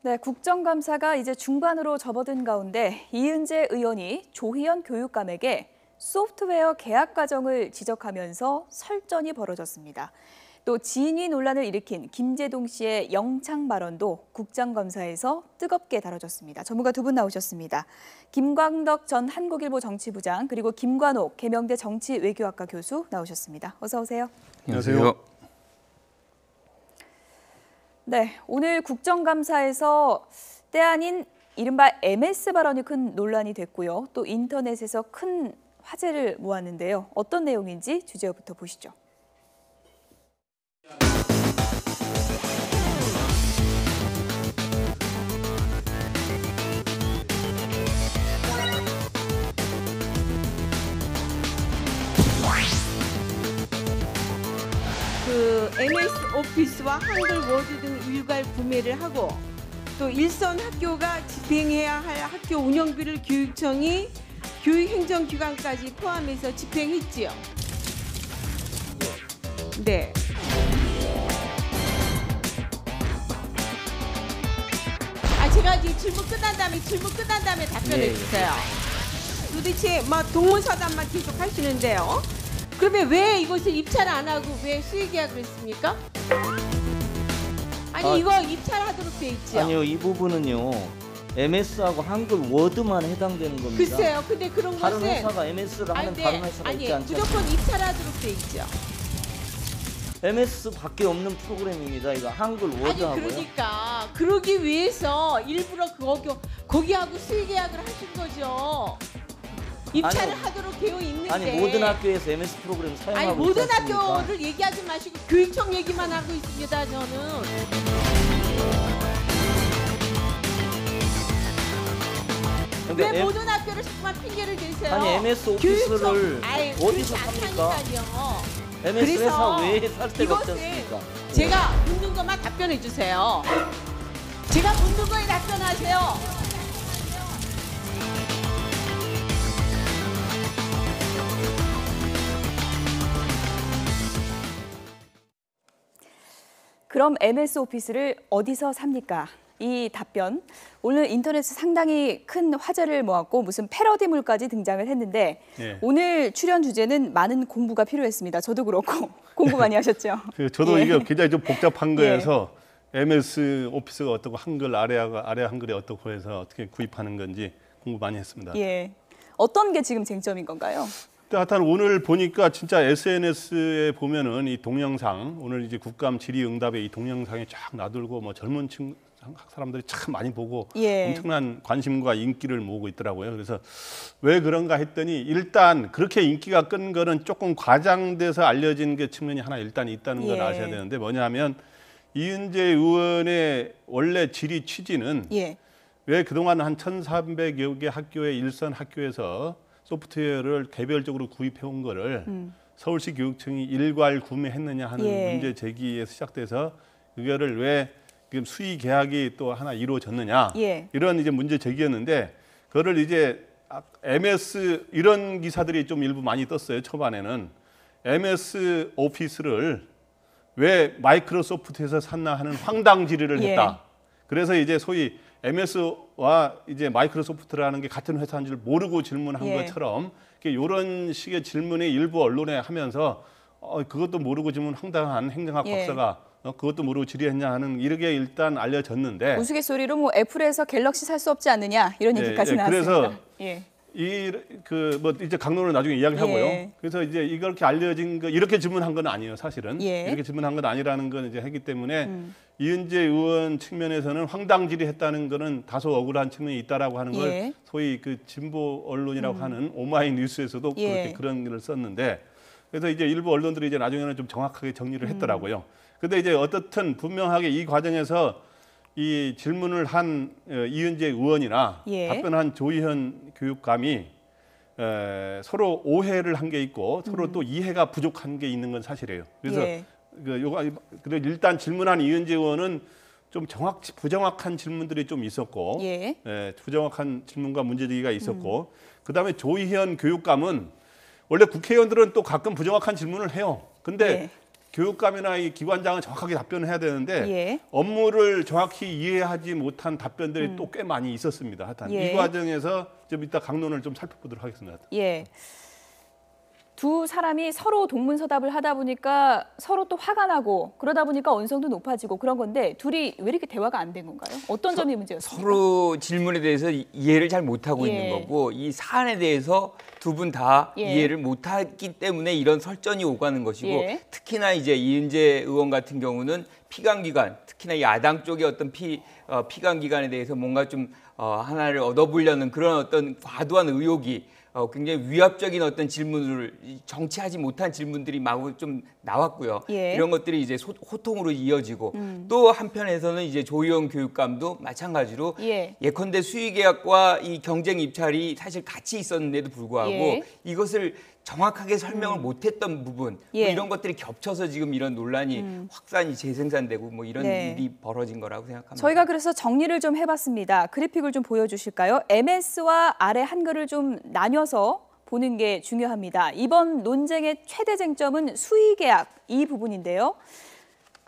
네, 국정감사가 이제 중반으로 접어든 가운데 이은재 의원이 조희연 교육감에게 소프트웨어 계약 과정을 지적하면서 설전이 벌어졌습니다. 또 지인이 논란을 일으킨 김재동 씨의 영창 발언도 국정감사에서 뜨겁게 다뤄졌습니다. 전문가 두 분 나오셨습니다. 김광덕 전 한국일보 정치부장 그리고 김관옥 계명대 정치외교학과 교수 나오셨습니다. 어서 오세요. 안녕하세요. 네, 오늘 국정감사에서 때 아닌 이른바 MS 발언이 큰 논란이 됐고요. 또 인터넷에서 큰 화제를 모았는데요. 어떤 내용인지 주제부터 보시죠. MS 오피스와 한글 워드 등 일괄 구매를 하고 또 일선 학교가 집행해야 할 학교 운영비를 교육청이 교육행정기관까지 포함해서 집행했지요. 네. 제가 이제 질문 끝난 다음에 답변해 주세요. 도대체 동문서답만 계속 하시는데요. 그러면 왜 이것을 입찰 안 하고 왜 수의계약을 했습니까? 아니 이거 입찰하도록 돼 있죠. 아니요, 이 부분은요. MS하고 한글 워드만 해당되는 겁니다. 글쎄요. 근데 그런 다른 것은 회사가 MS를 하면 다른 회사가 있지 않죠. 무조건 입찰하도록 돼 있죠. MS밖에 없는 프로그램입니다. 이거 한글 워드하고요. 아니 그러니까 그러기 위해서 일부러 거기하고 수의계약을 하신 거죠. 입찰을 하도록 되어 있는데. 아니 모든 학교에서 MS 프로그램 사용하고 아니 모든 있지 않습니까? 학교를 얘기하지 마시고 교육청 얘기만 하고 있습니다. 저는. 왜 모든 학교를 자꾸만 핑계를 대세요? 아니 MS 오피스를 어디서 삽니까? MS 회사 외에 살 데가 없지 않습니까? 제가 묻는 것만 답변해 주세요. 제가 묻는 거에 답변하세요. 그럼 MS 오피스를 어디서 삽니까? 이 답변, 오늘 인터넷에 상당히 큰 화제를 모았고 무슨 패러디물까지 등장을 했는데 오늘 출연 주제는 많은 공부가 필요했습니다. 저도 그렇고 공부 많이 하셨죠? 저도 이게 굉장히 좀 복잡한 거여서 MS 오피스가 어떻고 한글 아래 한글이 어떻고 해서 어떻게 구입하는 건지 공부 많이 했습니다. 예. 어떤 게 지금 쟁점인 건가요? 하여튼 오늘 보니까 진짜 SNS에 보면은 이 동영상, 오늘 이제 국감 질의응답에 이 동영상이 쫙 나돌고 뭐 젊은 사람들이 참 많이 보고 엄청난 관심과 인기를 모으고 있더라고요. 그래서 왜 그런가 했더니 일단 그렇게 인기가 끈 거는 조금 과장돼서 알려진 게 측면이 하나 일단 있다는 걸 아셔야 되는데 뭐냐면 이은재 의원의 원래 질의 취지는 왜 그동안 한 1,300여 개 학교의 일선 학교에서 소프트웨어를 개별적으로 구입해 온 거를 서울시 교육청이 일괄 구매했느냐 하는 문제 제기에서 시작돼서 그거를 왜 지금 수의 계약이 또 하나 이루어졌느냐 이런 이제 문제 제기였는데 그거를 이제 MS 이런 기사들이 좀 일부 많이 떴어요. 초반에는 MS 오피스를 왜 마이크로소프트에서 샀나 하는 황당 질의를 했다. 그래서 이제 소위 MS와 이제 마이크로소프트라는 게 같은 회사인 줄 모르고 질문한 것처럼 이런 식의 질문이 일부 언론에 하면서 그것도 모르고 질문 황당한 행정학 박사가 그것도 모르고 질의했냐 하는 이렇게 일단 알려졌는데 우스갯소리로 뭐 애플에서 갤럭시 살 수 없지 않느냐 이런 얘기까지 나왔습니다. 그래서 뭐 이제 강론을 나중에 이야기하고요. 그래서 이제 이렇게 알려진 거 이렇게 질문한 건 아니에요, 사실은. 이렇게 질문한 건 아니라는 건 이제 했기 때문에 이은재 의원 측면에서는 황당질이 했다는 거는 다소 억울한 측면이 있다라고 하는 걸 소위 그 진보 언론이라고 하는 오마이뉴스에서도 그렇게 그런 글을 썼는데 그래서 이제 일부 언론들이 이제 나중에는 좀 정확하게 정리를 했더라고요. 근데 이제 어떻든 분명하게 이 과정에서 이 질문을 한 이은재 의원이나 답변한 조희연 교육감이 서로 오해를 한 게 있고 서로 또 이해가 부족한 게 있는 건 사실이에요. 그래서 일단 질문한 이은재 의원은 좀 부정확한 질문들이 좀 있었고 부정확한 질문과 문제제기가 있었고 그다음에 조희연 교육감은 원래 국회의원들은 또 가끔 부정확한 질문을 해요. 근데 교육감이나 이 기관장은 정확하게 답변을 해야 되는데 예. 업무를 정확히 이해하지 못한 답변들이 또 꽤 많이 있었습니다. 하여튼 예. 이 과정에서 좀 이따 강론을 좀 살펴보도록 하겠습니다. 예. 두 사람이 서로 동문서답을 하다 보니까 서로 또 화가 나고 그러다 보니까 언성도 높아지고 그런 건데 둘이 왜 이렇게 대화가 안 된 건가요? 어떤 점이 문제였습니까? 서로 질문에 대해서 이해를 잘 못하고 예. 있는 거고 이 사안에 대해서 두 분 다 예. 이해를 못하기 때문에 이런 설전이 오가는 것이고 예. 특히나 특히나 이제 이은재 의원 같은 경우는 피감기관, 특히나 야당 쪽의 어떤 피감기관에 대해서 뭔가 좀 하나를 얻어보려는 그런 어떤 과도한 의혹이 굉장히 위압적인 어떤 질문을 정치하지 못한 질문들이 마구 좀 나왔고요. 예. 이런 것들이 이제 호통으로 이어지고 또 한편에서는 이제 조희영 교육감도 마찬가지로 예. 예컨대 수의계약과 이 경쟁 입찰이 사실 같이 있었는데도 불구하고 예. 이것을 정확하게 설명을 못했던 부분 예. 뭐 이런 것들이 겹쳐서 지금 이런 논란이 확산이 재생산되고 뭐 이런 네. 일이 벌어진 거라고 생각합니다. 저희가 그래서 정리를 좀 해봤습니다. 그래픽을 좀 보여주실까요? MS와 아래 한글을 좀 나뉘어서 보는 게 중요합니다. 이번 논쟁의 최대 쟁점은 수의계약 이 부분인데요.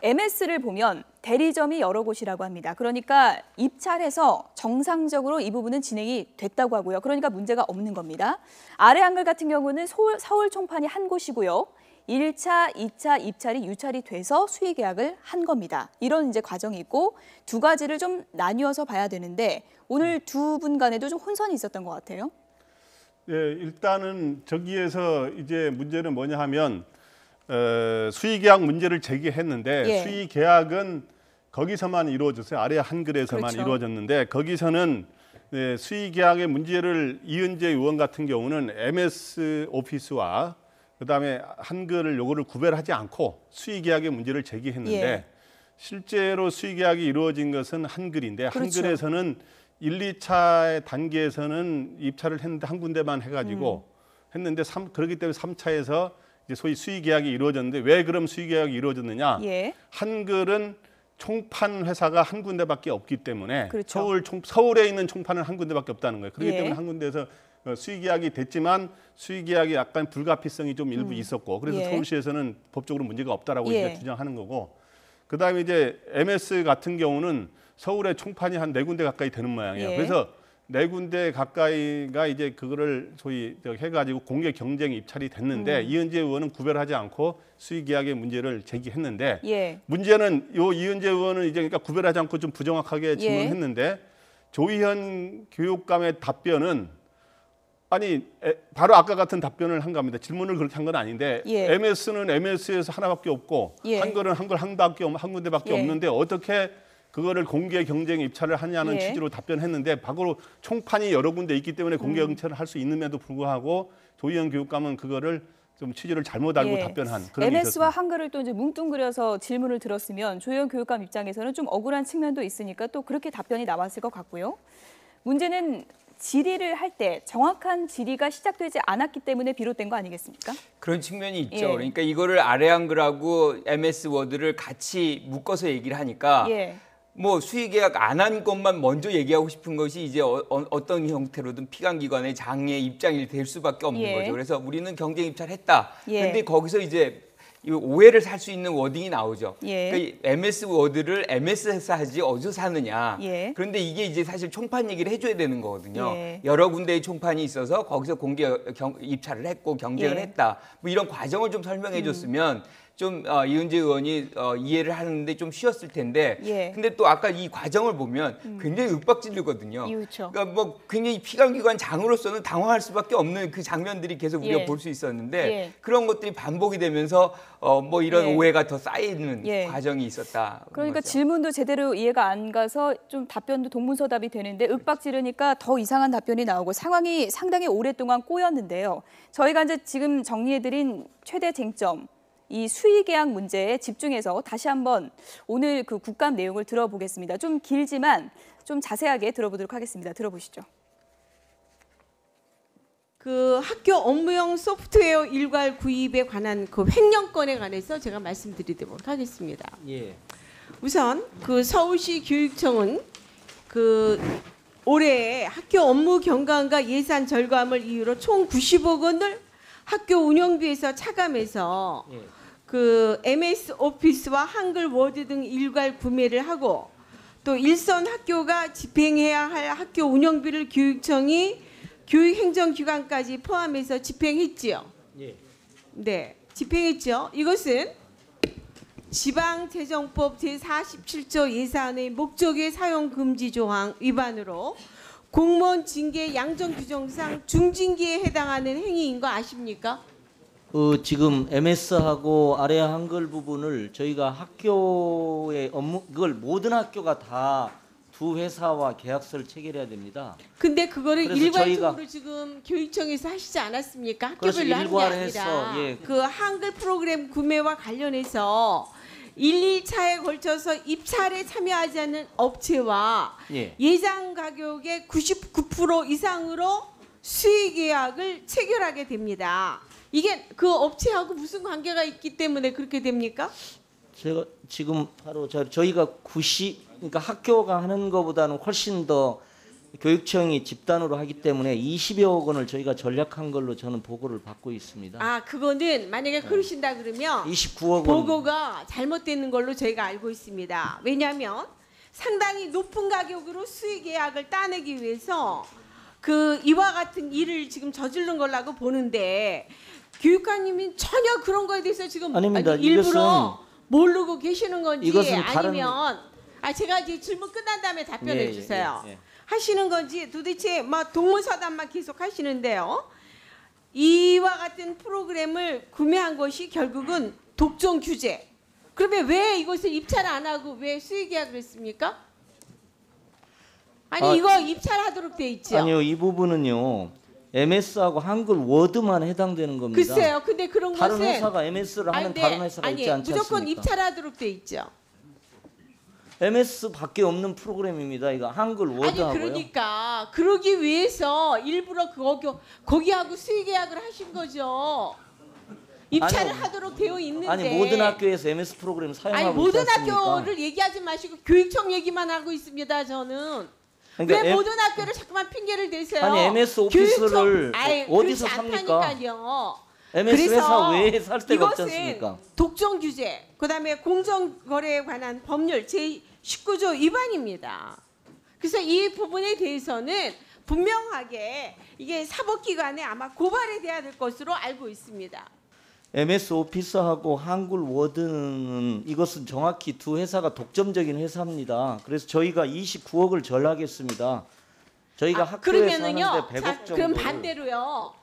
MS를 보면 대리점이 여러 곳이라고 합니다. 그러니까 입찰해서 정상적으로 이 부분은 진행이 됐다고 하고요. 그러니까 문제가 없는 겁니다. 아래 한글 같은 경우는 서울 총판이 한 곳이고요. 1차, 2차 입찰이 유찰이 돼서 수의 계약을 한 겁니다. 이런 이제 과정이 있고 두 가지를 좀 나뉘어서 봐야 되는데 오늘 두 분 간에도 좀 혼선이 있었던 것 같아요. 예, 일단은 저기에서 이제 문제는 뭐냐 하면 수의계약 문제를 제기했는데 예. 수의계약은 거기서만 이루어졌어요. 아래 한글에서만 그렇죠. 이루어졌는데 거기서는 수의계약의 문제를 이은재 의원 같은 경우는 MS 오피스와 그다음에 한글을 요거를 구별하지 않고 수의계약의 문제를 제기했는데 예. 실제로 수의계약이 이루어진 것은 한글인데 그렇죠. 한글에서는 1, 2차 단계에서는 입찰을 했는데 한 군데만 해가지고 했는데 그렇기 때문에 3차에서 이제 소위 수의계약이 이루어졌는데 왜 그럼 수의계약이 이루어졌느냐? 예. 한글은 총판 회사가 한 군데밖에 없기 때문에 그렇죠. 서울에 있는 총판은 한 군데밖에 없다는 거예요. 그렇기 예. 때문에 한 군데에서 수의계약이 됐지만 수의계약이 약간 불가피성이 좀 일부 있었고 그래서 예. 서울시에서는 법적으로 문제가 없다라고 예. 이제 주장하는 거고 그다음에 이제 MS 같은 경우는 서울에 총판이 한 4군데 가까이 되는 모양이에요. 예. 그래서 4군데 가까이가 이제 그거를 소위 해가지고 공개 경쟁 입찰이 됐는데 이은재 의원은 구별하지 않고 수의계약의 문제를 제기했는데 예. 문제는 요 이은재 의원은 이제 그러니까 구별하지 않고 좀 부정확하게 예. 질문했는데 조희현 교육감의 답변은 아니 바로 아까 같은 답변을 한 겁니다. 질문을 그렇게 한 건 아닌데 예. MS는 MS에서 하나밖에 없고 예. 한글은 한글 한 군데밖에 예. 없는데 어떻게 그거를 공개 경쟁 입찰을 하냐는 예. 취지로 답변했는데 바로 총판이 여러 군데 있기 때문에 공개 경찰을 할 수 있음에도 불구하고 조희연 교육감은 그거를 좀 취지를 잘못 알고 예. 답변한 그런 게 MS와 있었습니다. 한글을 또 이제 뭉뚱그려서 질문을 들었으면 조희연 교육감 입장에서는 좀 억울한 측면도 있으니까 또 그렇게 답변이 나왔을 것 같고요. 문제는 질의를 할 때 정확한 질의가 시작되지 않았기 때문에 비롯된 거 아니겠습니까? 그런 측면이 있죠. 예. 그러니까 이거를 아래 한글하고 MS 워드를 같이 묶어서 얘기를 하니까 예. 뭐 수의계약 안 한 것만 먼저 얘기하고 싶은 것이 이제 어떤 형태로든 피감기관의 장의 입장이 될 수밖에 없는 예. 거죠. 그래서 우리는 경쟁 입찰했다. 예. 근데 거기서 이제 이 오해를 살 수 있는 워딩이 나오죠. 예. 그러니까 MS 워드를 MS에서 하지 어디서 사느냐. 예. 그런데 이게 이제 사실 총판 얘기를 해줘야 되는 거거든요. 예. 여러 군데의 총판이 있어서 거기서 공개 입찰을 했고 경쟁을 예. 했다. 뭐 이런 과정을 좀 설명해 줬으면 좀 이은재 의원이 이해를 하는데 좀 쉬웠을 텐데 예. 근데 또 아까 이 과정을 보면 굉장히 윽박지르거든요. 그렇죠. 그러니까 뭐 굉장히 피감기관 장으로서는 당황할 수밖에 없는 그 장면들이 계속 우리가 예. 볼 수 있었는데 예. 그런 것들이 반복이 되면서 뭐 이런 예. 오해가 더 쌓이는 예. 과정이 있었다. 그러니까 거죠. 질문도 제대로 이해가 안 가서 좀 답변도 동문서답이 되는데 윽박지르니까 더 이상한 답변이 나오고 상황이 상당히 오랫동안 꼬였는데요. 저희가 이제 지금 정리해드린 최대 쟁점 이 수의계약 문제에 집중해서 다시 한번 오늘 그 국감 내용을 들어보겠습니다. 좀 길지만 좀 자세하게 들어보도록 하겠습니다. 들어보시죠. 그 학교 업무용 소프트웨어 일괄 구입에 관한 그 횡령건에 관해서 제가 말씀드리도록 하겠습니다. 예. 우선 그 서울시 교육청은 그 올해 학교 업무 경감과 예산 절감을 이유로 총 90억 원을 학교 운영비에서 차감해서 예. 그 MS 오피스와 한글 워드 등 일괄 구매를 하고 또 일선 학교가 집행해야 할 학교 운영비를 교육청이 교육행정기관까지 포함해서 집행했지요. 예. 네, 집행했죠. 이것은 지방재정법 제47조 예산의 목적의 사용 금지 조항 위반으로 공무원 징계 양정 규정상 중징계에 해당하는 행위인 거 아십니까? 지금 MS하고 아래 한글 부분을 저희가 학교의 업무 그걸 모든 학교가 다 두 회사와 계약서를 체결해야 됩니다. 근데 그거를 그래서 일괄적으로 지금 교육청에서 하시지 않았습니까? 그래서 학교별로 하는 게 일괄해서, 아니라 예. 그 한글 프로그램 구매와 관련해서 1, 2차에 걸쳐서 입찰에 참여하지 않는 업체와 예. 예상 가격의 99% 이상으로 수의 계약을 체결하게 됩니다. 이게 그 업체하고 무슨 관계가 있기 때문에 그렇게 됩니까? 제가 지금 바로 저희가 그러니까 학교가 하는 것보다는 훨씬 더 교육청이 집단으로 하기 때문에 20여억 원을 저희가 전략한 걸로 저는 보고를 받고 있습니다. 아, 그거는 만약에 그러신다 그러면 29억 원. 보고가 잘못되는 걸로 저희가 알고 있습니다. 왜냐하면 상당히 높은 가격으로 수의 계약을 따내기 위해서 그 이와 같은 일을 지금 저지른 걸라고 보는데 교육관님이 전혀 그런 거에 대해서 지금 아닙니다. 일부러 모르고 계시는 건지 이것은 다른- 아니면 제가 이제 질문 끝난 다음에 답변해 예, 주세요. 예, 예. 하시는 건지 도대체 막 동문서답만 계속 하시는데요. 이와 같은 프로그램을 구매한 것이 결국은 독점 규제. 그러면 왜 이것을 입찰 안 하고 왜 수의 계약을 했습니까? 아니 이거 입찰하도록 돼 있죠. 아니요, 이 부분은요. MS하고 한글 워드만 해당되는 겁니다. 글쎄요. 근데 그런 다른 것은 회사가 MS를 하는 네, 다른 회사가 있지 않지 무조건 않습니까? 입찰하도록 돼 있죠. MS밖에 없는 프로그램입니다. 이거 한글 아니 워드하고요. 그러니까 그러기 위해서 일부러 거기하고 수의 계약을 하신 거죠. 입찰을 아니요. 하도록 되어 있는데. 아니 모든 학교에서 MS 프로그램 사용하고 아니 모든 있지 않습니까? 학교를 얘기하지 마시고 교육청 얘기만 하고 있습니다. 저는. 그러니까 왜 M- 모든 학교를 자꾸만 핑계를 대세요? 아니, MS 오피스를 교육청, 어디서 그렇지 삽니까? 않다니까요. MS 회사 외에 살 데가 없지 이것은 않습니까? 독점 규제, 그다음에 공정거래에 관한 법률 제19조 위반입니다. 그래서 이 부분에 대해서는 분명하게 이게 사법기관에 아마 고발이 돼야 될 것으로 알고 있습니다. MS 오피스하고 한글 워드는 이것은 정확히 두 회사가 독점적인 회사입니다. 그래서 저희가 29억을 절하겠습니다. 저희가 학교에서 하는데 100억 정도 그럼 반대로요.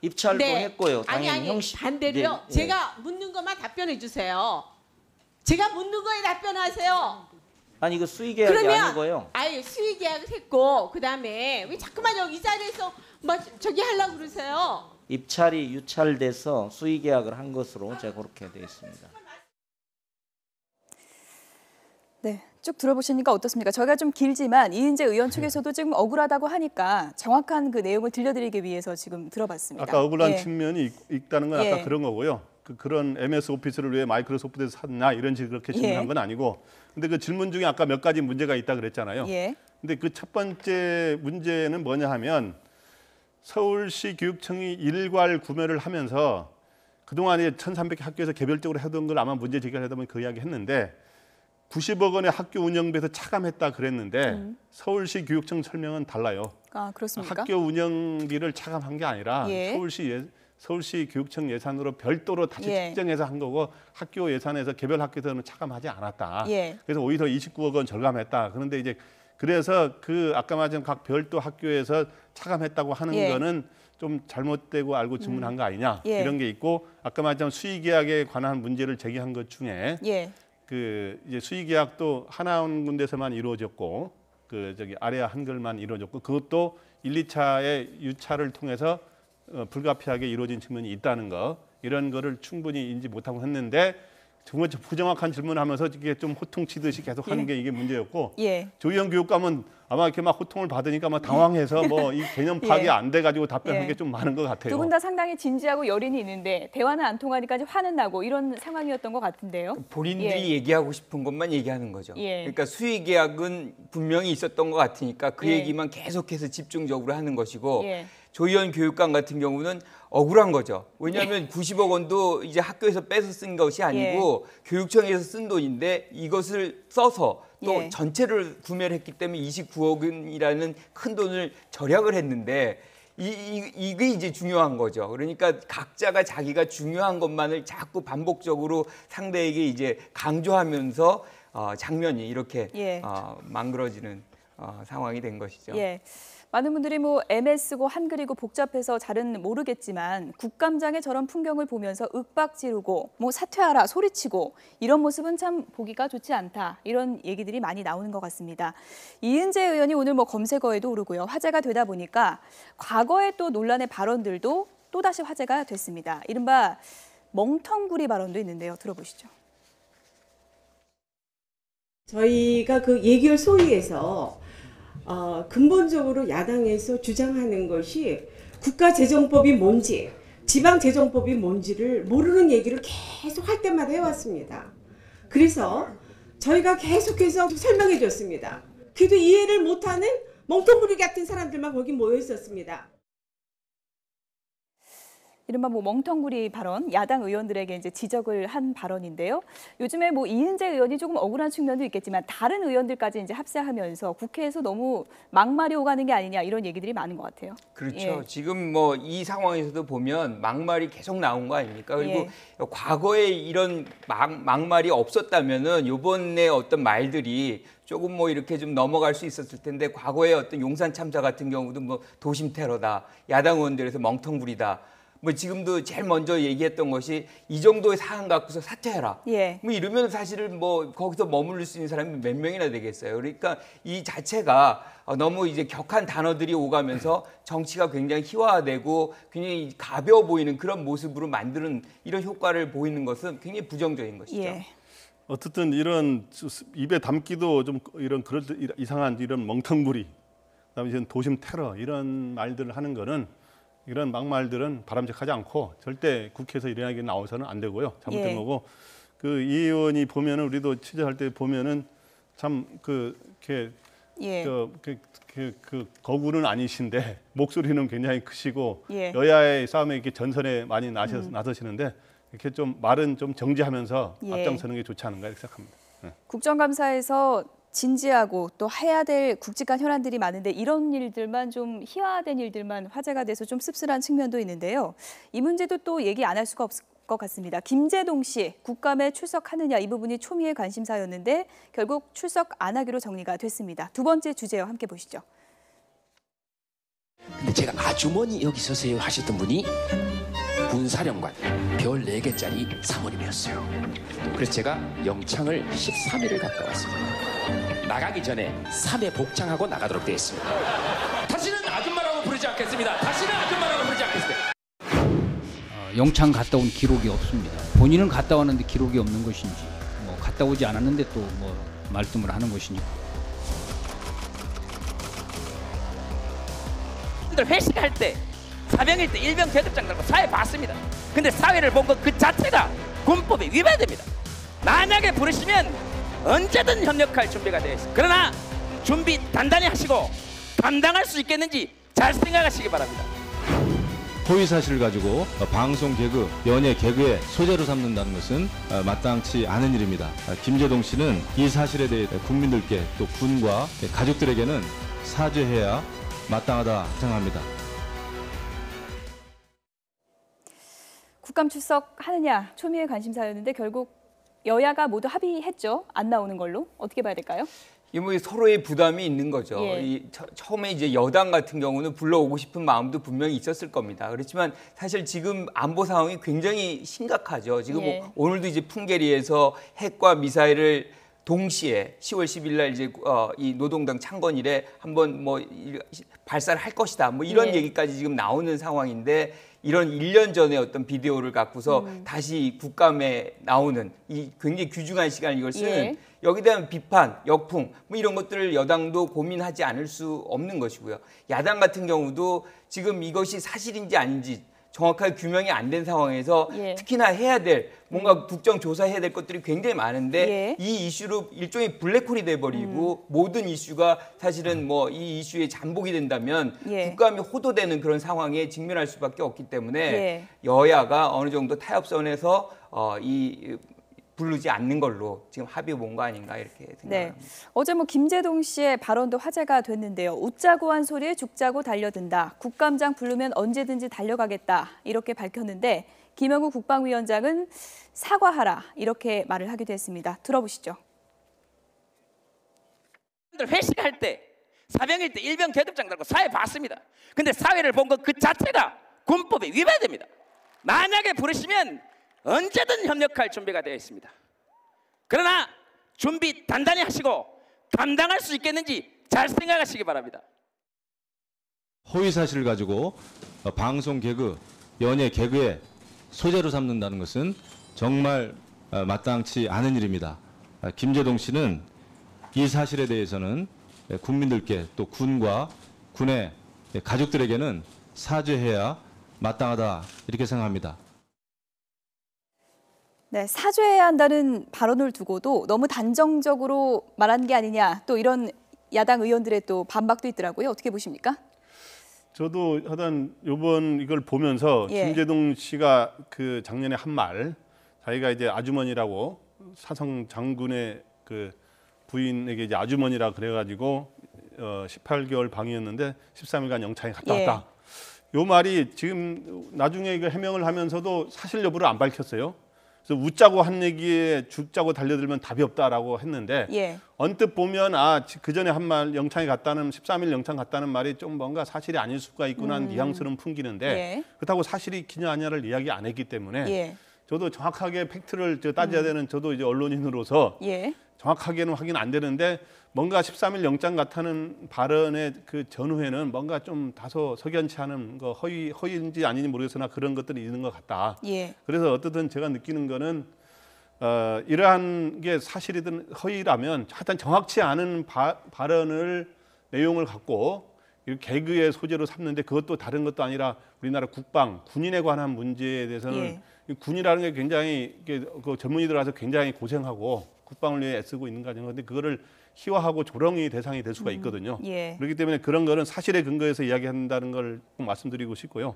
입찰도 했고요. 당연히 아니 형식 반대로요. 네, 예. 제가 묻는 것만 답변해 주세요. 제가 묻는 거에 답변하세요. 아니 이거 수의 계약이 그러면 아니고요. 아예 수의 계약을 했고 그다음에 왜 자꾸만 여기 이 자리에서 막 저기 하려고 그러세요? 입찰이 유찰돼서 수의 계약을 한 것으로 제가 그렇게 되어 있습니다. 네, 쭉 들어보시니까 어떻습니까? 저희가 좀 길지만 이은재 의원 측에서도 지금 억울하다고 하니까 정확한 그 내용을 들려드리기 위해서 지금 들어봤습니다. 아까 억울한 예. 측면이 있다는 건 아까 예. 그런 거고요. 그런 MS 오피스를 왜 마이크로소프트에서 샀나 이런 식으로 그렇게 질문한 예. 건 아니고, 근데 그 질문 중에 아까 몇 가지 문제가 있다 그랬잖아요. 예. 근데 그 첫 번째 문제는 뭐냐 하면 서울시 교육청이 일괄 구매를 하면서 그동안에 1,300개 학교에서 개별적으로 하던 걸 아마 문제 제기를 하다 보니 그 이야기 했는데 90억 원의 학교 운영비에서 차감했다 그랬는데 서울시 교육청 설명은 달라요. 아, 그렇습니까? 학교 운영비를 차감한 게 아니라 예. 서울시 교육청 예산으로 별도로 다시 예. 책정해서 한 거고 학교 예산에서 개별 학교에서는 차감하지 않았다. 예. 그래서 오히려 29억 원 절감했다. 그런데 이제 그래서 그 아까 말한 각 별도 학교에서 차감했다고 하는 예. 거는 좀 잘못되고 알고 질문한 거 아니냐 예. 이런 게 있고, 아까 말한 수의계약에 관한 문제를 제기한 것 중에 예. 그 이제 수의계약도 하나 군데서만 이루어졌고 그 저기 아래아 한글만 이루어졌고 그것도 1, 2차의 유차를 통해서 불가피하게 이루어진 측면이 있다는 거, 이런 거를 충분히 인지 못하고 했는데 정말 부정확한 질문하면서 이게 좀 호통치듯이 계속 하는 게 이게 문제였고, 예. 조희연 교육감은 아마 이렇게 막 호통을 받으니까 막 당황해서 뭐 이 개념 파악이 예. 안 돼가지고 답변한 예. 게 좀 많은 것 같아요. 두 분 다 상당히 진지하고 열인이 있는데 대화는 안 통하니까 이제 화는 나고 이런 상황이었던 것 같은데요. 본인들이 예. 얘기하고 싶은 것만 얘기하는 거죠. 예. 그러니까 수의 계약은 분명히 있었던 것 같으니까 그 예. 얘기만 계속해서 집중적으로 하는 것이고 예. 조희연 교육감 같은 경우는 억울한 거죠. 왜냐하면 90억 원도 이제 학교에서 뺏어 쓴 것이 아니고 교육청에서 쓴 돈인데 이것을 써서 또 전체를 구매를 했기 때문에 29억 원이라는 큰 돈을 절약을 했는데 이게 이제 중요한 거죠. 그러니까 각자가 자기가 중요한 것만을 자꾸 반복적으로 상대에게 이제 강조하면서 장면이 이렇게 망그러지는 상황이 된 것이죠. 많은 분들이 뭐 MS고 한글이고 복잡해서 잘은 모르겠지만 국감장의 저런 풍경을 보면서 윽박 지르고 뭐 사퇴하라 소리치고 이런 모습은 참 보기가 좋지 않다. 이런 얘기들이 많이 나오는 것 같습니다. 이은재 의원이 오늘 뭐 검색어에도 오르고요. 화제가 되다 보니까 과거의 또 논란의 발언들도 또다시 화제가 됐습니다. 이른바 멍텅구리 발언도 있는데요. 들어보시죠. 저희가 그 예결 소위에서 근본적으로 야당에서 주장하는 것이 국가재정법이 뭔지, 지방재정법이 뭔지를 모르는 얘기를 계속 할 때마다 해왔습니다. 그래서 저희가 계속해서 설명해 줬습니다. 그래도 이해를 못하는 멍텅구리 같은 사람들만 거기 모여 있었습니다. 이른바 뭐 멍텅구리 발언, 야당 의원들에게 이제 지적을 한 발언인데요. 요즘에 뭐 이은재 의원이 조금 억울한 측면도 있겠지만 다른 의원들까지 이제 합세하면서 국회에서 너무 막말이 오가는 게 아니냐 이런 얘기들이 많은 것 같아요. 그렇죠. 지금 뭐 이 상황에서도 보면 막말이 계속 나온 거 아닙니까? 그리고 과거에 이런 막말이 없었다면은 이번에 어떤 말들이 조금 뭐 이렇게 좀 넘어갈 수 있었을 텐데 과거에 어떤 용산 참사 같은 경우도 뭐 도심 테러다, 야당 의원들에서 멍텅구리다. 뭐 지금도 제일 먼저 얘기했던 것이 이 정도의 사안 갖고서 사퇴해라. 뭐 이러면 사실은 뭐 거기서 머무를 수 있는 사람이 몇 명이나 되겠어요. 그러니까 이 자체가 너무 이제 격한 단어들이 오가면서 정치가 굉장히 희화화되고 굉장히 가벼워 보이는 그런 모습으로 만드는 이런 효과를 보이는 것은 굉장히 부정적인 것이죠. 어쨌든 이런 입에 담기도 좀 이런 이상한 이런 멍텅구리, 그다음에 이제 도심 테러 이런 말들을 하는 거는 이런 막말들은 바람직하지 않고 절대 국회에서 이런 얘기 나와서는 안 되고요. 잘못된 거고 그 이 의원이 보면은 우리도 취재할 때 보면은 참 이렇게 그 거구는 아니신데 목소리는 굉장히 크시고 여야의 싸움에 이렇게 전선에 많이 나서시는데 이렇게 좀 말은 좀 정지하면서 앞장서는 게 좋지 않은가 이렇게 생각합니다. 국정감사에서 진지하고 또 해야 될 굵직한 현안들이 많은데 이런 일들만 좀 희화화된 일들만 화제가 돼서 좀 씁쓸한 측면도 있는데요. 이 문제도 또 얘기 안 할 수가 없을 것 같습니다. 김재동 씨 국감에 출석하느냐 이 부분이 초미의 관심사였는데 결국 출석 안 하기로 정리가 됐습니다. 두 번째 주제요. 함께 보시죠. 근데 제가 아주머니 여기 서세요 하셨던 분이 군사령관 별 4개짜리 사모님이었어요. 그래서 제가 영창을 13일을 갔다 왔습니다. 나가기 전에 3회 복장하고 나가도록 되어 있습니다. 다시는 아줌마라고 부르지 않겠습니다. 다시는 아줌마라고 부르지 않겠습니다. 영창 갔다 온 기록이 없습니다. 본인은 갔다 왔는데 기록이 없는 것인지 뭐 갔다 오지 않았는데 또 뭐 말씀을 하는 것이니까. 회식할 때 사병일 때 일병 계급장 달고 사회 봤습니다. 근데 사회를 본 것 그 자체가 군법에 위반됩니다. 만약에 부르시면 언제든 협력할 준비가 되어 있습니다. 그러나 준비 단단히 하시고 감당할 수 있겠는지 잘 생각하시기 바랍니다. 허위 사실을 가지고 방송 개그, 연예 개그의 소재로 삼는다는 것은 마땅치 않은 일입니다. 김재동 씨는 이 사실에 대해 국민들께 또 군과 가족들에게는 사죄해야 마땅하다 생각합니다. 국감 출석하느냐 초미의 관심사였는데 결국 여야가 모두 합의했죠. 안 나오는 걸로. 어떻게 봐야 될까요? 이 뭐 서로의 부담이 있는 거죠. 처음에 이제 여당 같은 경우는 불러오고 싶은 마음도 분명히 있었을 겁니다. 그렇지만 사실 지금 안보 상황이 굉장히 심각하죠. 지금 뭐 오늘도 이제 풍계리에서 핵과 미사일을 동시에 10월 10일 날 이제 이 노동당 창건일에 한번 뭐 발사를 할 것이다. 뭐 이런 얘기까지 지금 나오는 상황인데 이런 1년 전에 어떤 비디오를 갖고서 다시 국감에 나오는 이 굉장히 귀중한 시간을 이걸 쓰는 여기에 대한 비판, 역풍 뭐 이런 것들을 여당도 고민하지 않을 수 없는 것이고요. 야당 같은 경우도 지금 이것이 사실인지 아닌지 정확하게 규명이 안 된 상황에서 예. 특히나 해야 될 뭔가 국정조사해야 될 것들이 굉장히 많은데 예. 이 이슈로 일종의 블랙홀이 돼버리고 모든 이슈가 사실은 뭐 이 이슈에 잠복이 된다면 예. 국감이 호도되는 그런 상황에 직면할 수밖에 없기 때문에 예. 여야가 어느 정도 타협선에서 부르지 않는 걸로 지금 합의 본 거 아닌가 이렇게 생각합니다. 네. 어제 뭐 김제동 씨의 발언도 화제가 됐는데요. 웃자고 한 소리에 죽자고 달려든다. 국감장 부르면 언제든지 달려가겠다. 이렇게 밝혔는데 김영우 국방위원장은 사과하라. 이렇게 말을 하기도 했습니다. 들어보시죠. 회식할 때 사병일 때 일병 계급장 달고 사회 봤습니다. 근데 사회를 본 것 그 자체가 군법에 위배됩니다. 만약에 부르시면 언제든 협력할 준비가 되어 있습니다. 그러나 준비 단단히 하시고 감당할 수 있겠는지 잘 생각하시기 바랍니다. 허위 사실을 가지고 방송 개그, 연예 개그의 소재로 삼는다는 것은 정말 마땅치 않은 일입니다. 김제동 씨는 이 사실에 대해서는 국민들께 또 군과 군의 가족들에게는 사죄해야 마땅하다 이렇게 생각합니다. 네, 사죄해야 한다는 발언을 두고도 너무 단정적으로 말한 게 아니냐. 또 이런 야당 의원들의 또 반박도 있더라고요. 어떻게 보십니까? 저도 하여튼 이번 이걸 보면서 예. 김제동 씨가 그 작년에 한 말, 자기가 이제 아주머니라고 사성 장군의 그 부인에게 이제 아주머니라 그래가지고 18개월 방이었는데 13일간 영창에 갔다 왔다. 요 말이 지금 나중에 이거 해명을 하면서도 사실 여부를 안 밝혔어요. 그래서 웃자고 한 얘기에 죽자고 달려들면 답이 없다라고 했는데 예. 언뜻 보면 그 전에 한 말 영창에 갔다는 13일 영창 갔다는 말이 좀 뭔가 사실이 아닐 수가 있구나 하는 뉘앙스는 풍기는데 예. 그렇다고 사실이 기냐 아니냐를 이야기 안 했기 때문에 예. 저도 정확하게 팩트를 따져야 되는 저도 이제 언론인으로서 예. 정확하게는 확인 안 되는데 뭔가 13일 영장 같다는 발언의 그 전후에는 뭔가 좀 다소 석연치 않은 거 허위인지 아닌지 모르겠으나 그런 것들이 있는 것 같다. 예. 그래서 어떻든 제가 느끼는 거는 이러한 게 사실이든 허위라면 하여튼 정확치 않은 발언을 내용을 갖고 개그의 소재로 삼는데 그것도 다른 것도 아니라 우리나라 국방, 군인에 관한 문제에 대해서는 예. 군이라는 게 굉장히 그 전문의들 와서 굉장히 고생하고 국방을 위해 애쓰고 있는 거죠. 그런데 그거를 희화하고 조롱이 대상이 될 수가 있거든요. 예. 그렇기 때문에 그런 거는 사실에 근거해서 이야기한다는 걸 꼭 말씀드리고 싶고요.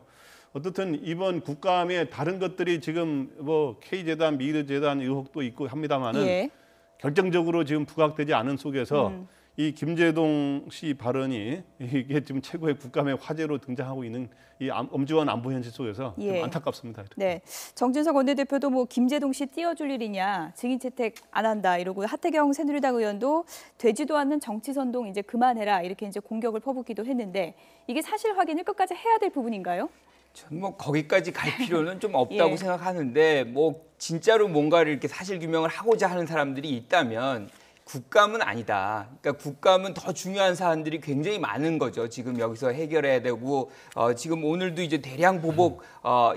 어떻든 이번 국감에 다른 것들이 지금 뭐 K재단, 미르재단 의혹도 있고 합니다만은 예. 결정적으로 지금 부각되지 않은 속에서 이 김제동 씨 발언이 이게 지금 최고의 국감의 화제로 등장하고 있는 이 엄중한 안보 현실 속에서 좀 예. 안타깝습니다. 네, 정진석 원내대표도 뭐 김제동 씨 띄워줄 일이냐, 증인 채택 안 한다 이러고 하태경 새누리당 의원도 되지도 않는 정치 선동 이제 그만해라 이렇게 이제 공격을 퍼붓기도 했는데 이게 사실 확인을 끝까지 해야 될 부분인가요? 저는 뭐 거기까지 갈 필요는 좀 없다고 예. 생각하는데 뭐 진짜로 뭔가를 이렇게 사실 규명을 하고자 하는 사람들이 있다면 국감은 아니다. 그러니까 국감은 더 중요한 사안들이 굉장히 많은 거죠. 지금 여기서 해결해야 되고 지금 오늘도 이제 대량 보복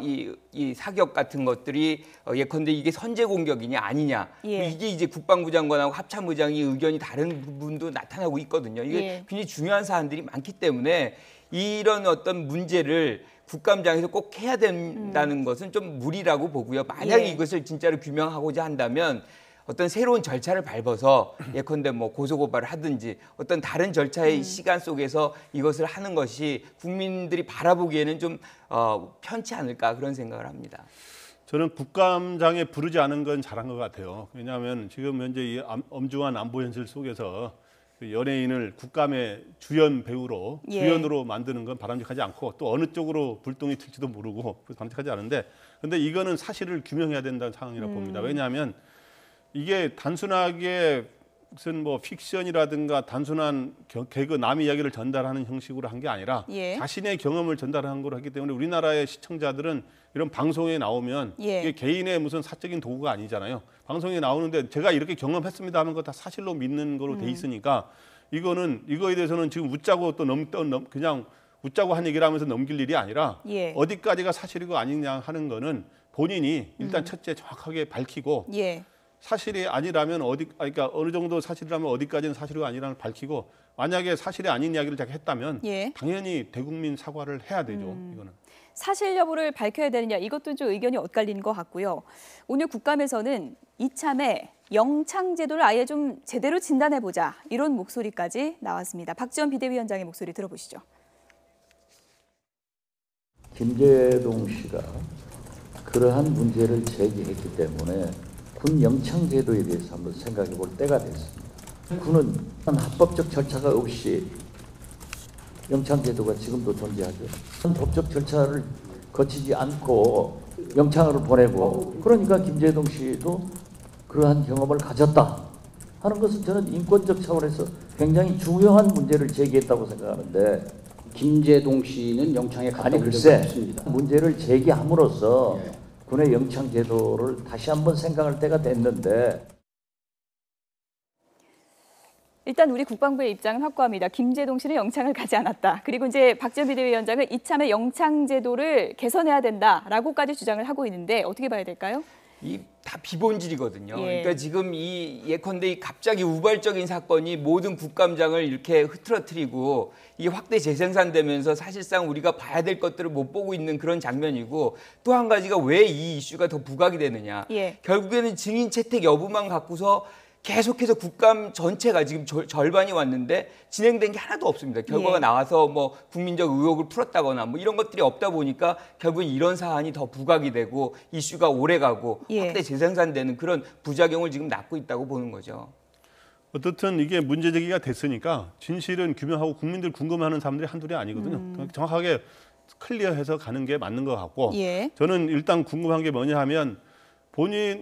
이 사격 같은 것들이 예컨대 이게 선제 공격이냐 아니냐. 예. 이게 이제 국방부 장관하고 합참의장이 의견이 다른 부분도 나타나고 있거든요. 이게 예. 굉장히 중요한 사안들이 많기 때문에 이런 어떤 문제를 국감장에서 꼭 해야 된다는 것은 좀 무리라고 보고요. 만약에 예. 이것을 진짜로 규명하고자 한다면 어떤 새로운 절차를 밟아서 예컨대 뭐 고소고발을 하든지 어떤 다른 절차의 시간 속에서 이것을 하는 것이 국민들이 바라보기에는 좀 편치 않을까 그런 생각을 합니다. 저는 국감장에 부르지 않은 건 잘한 것 같아요. 왜냐하면 지금 현재 이 엄중한 안보 현실 속에서 연예인을 국감의 주연 배우로 예. 주연으로 만드는 건 바람직하지 않고 또 어느 쪽으로 불똥이 튈지도 모르고 바람직하지 않은데 근데 이거는 사실을 규명해야 된다는 상황이라고 봅니다. 왜냐하면 이게 단순하게 무슨 뭐 픽션이라든가 단순한 개그 남의 이야기를 전달하는 형식으로 한 게 아니라 예. 자신의 경험을 전달한 걸로 하기 때문에 우리나라의 시청자들은 이런 방송에 나오면 예. 이게 개인의 무슨 사적인 도구가 아니잖아요. 방송에 나오는데 제가 이렇게 경험했습니다 하는 거 다 사실로 믿는 거로 돼 있으니까 이거에 대해서는 지금 웃자고 또 그냥 웃자고 한 얘기를 하면서 넘길 일이 아니라 예. 어디까지가 사실이고 아니냐 하는 거는 본인이 일단 첫째 정확하게 밝히고 예. 사실이 아니라면 그러니까 어느 정도 사실이라면 어디까지는 사실이 아니라는 밝히고 만약에 사실이 아닌 이야기를 자기가 했다면 예. 당연히 대국민 사과를 해야 되죠. 이거는. 사실 여부를 밝혀야 되느냐 이것도 좀 의견이 엇갈리는 것 같고요. 오늘 국감에서는 이참에 영창 제도를 아예 좀 제대로 진단해보자 이런 목소리까지 나왔습니다. 박지원 비대위원장의 목소리 들어보시죠. 김재동 씨가 그러한 문제를 제기했기 때문에 군 영창 제도에 대해서 한번 생각해 볼 때가 됐습니다. 군은 합법적 절차가 없이 영창 제도가 지금도 존재하죠. 법적 절차를 거치지 않고 영창을 보내고 그러니까 김재동 씨도 그러한 경험을 가졌다 하는 것은 저는 인권적 차원에서 굉장히 중요한 문제를 제기했다고 생각하는데 김재동 씨는 영창에 갔다 아니 온 적이 글쎄 없습니다. 문제를 제기함으로써 군의 영창 제도를 다시 한번 생각할 때가 됐는데 일단 우리 국방부의 입장은 확고합니다. 김재동 씨는 영창을 가지 않았다. 그리고 이제 박지원 비대위원장은 이참에 영창 제도를 개선해야 된다라고까지 주장을 하고 있는데 어떻게 봐야 될까요? 이 다 비본질이거든요. 예. 그러니까 지금 이 예컨대 이 갑자기 우발적인 사건이 모든 국감장을 이렇게 흐트러뜨리고 이게 확대 재생산되면서 사실상 우리가 봐야 될 것들을 못 보고 있는 그런 장면이고 또 한 가지가 왜 이 이슈가 더 부각이 되느냐. 예. 결국에는 증인 채택 여부만 갖고서 계속해서 국감 전체가 지금 절반이 왔는데 진행된 게 하나도 없습니다. 결과가 예. 나와서 뭐 국민적 의혹을 풀었다거나 뭐 이런 것들이 없다 보니까 결국은 이런 사안이 더 부각이 되고 이슈가 오래가고 예. 확대 재생산되는 그런 부작용을 지금 낳고 있다고 보는 거죠. 어떻든 이게 문제 제기가 됐으니까 진실은 규명하고 국민들 궁금해하는 사람들이 한둘이 아니거든요. 정확하게 클리어해서 가는 게 맞는 것 같고 예. 저는 일단 궁금한 게 뭐냐 하면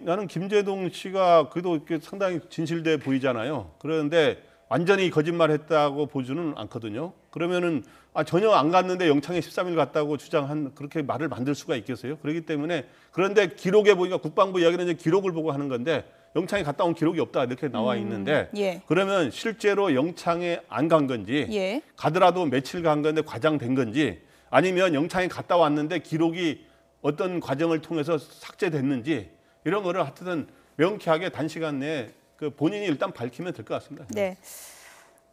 나는 김재동 씨가 그래도 이렇게 상당히 진실돼 보이잖아요. 그런데 완전히 거짓말했다고 보지는 않거든요. 그러면은 전혀 안 갔는데 영창에 13일 갔다고 주장한 그렇게 말을 만들 수가 있겠어요? 그렇기 때문에 그런데 기록에 보니까 국방부 이야기는 이제 기록을 보고 하는 건데 영창에 갔다 온 기록이 없다 이렇게 나와 있는데 예. 그러면 실제로 영창에 안 간 건지 예. 가더라도 며칠 간 건데 과장된 건지 아니면 영창에 갔다 왔는데 기록이 어떤 과정을 통해서 삭제됐는지 이런 거를 하여튼 명쾌하게 단시간 내에 그 본인이 일단 밝히면 될 것 같습니다. 네.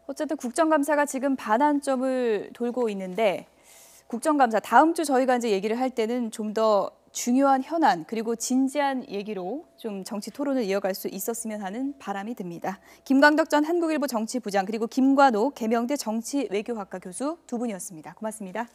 어쨌든 국정감사가 지금 반환점을 돌고 있는데 국정감사 다음 주 저희가 이제 얘기를 할 때는 좀 더 중요한 현안 그리고 진지한 얘기로 좀 정치 토론을 이어갈 수 있었으면 하는 바람이 듭니다. 김광덕 전 한국일보 정치부장 그리고 김관호 계명대 정치외교학과 교수 두 분이었습니다. 고맙습니다.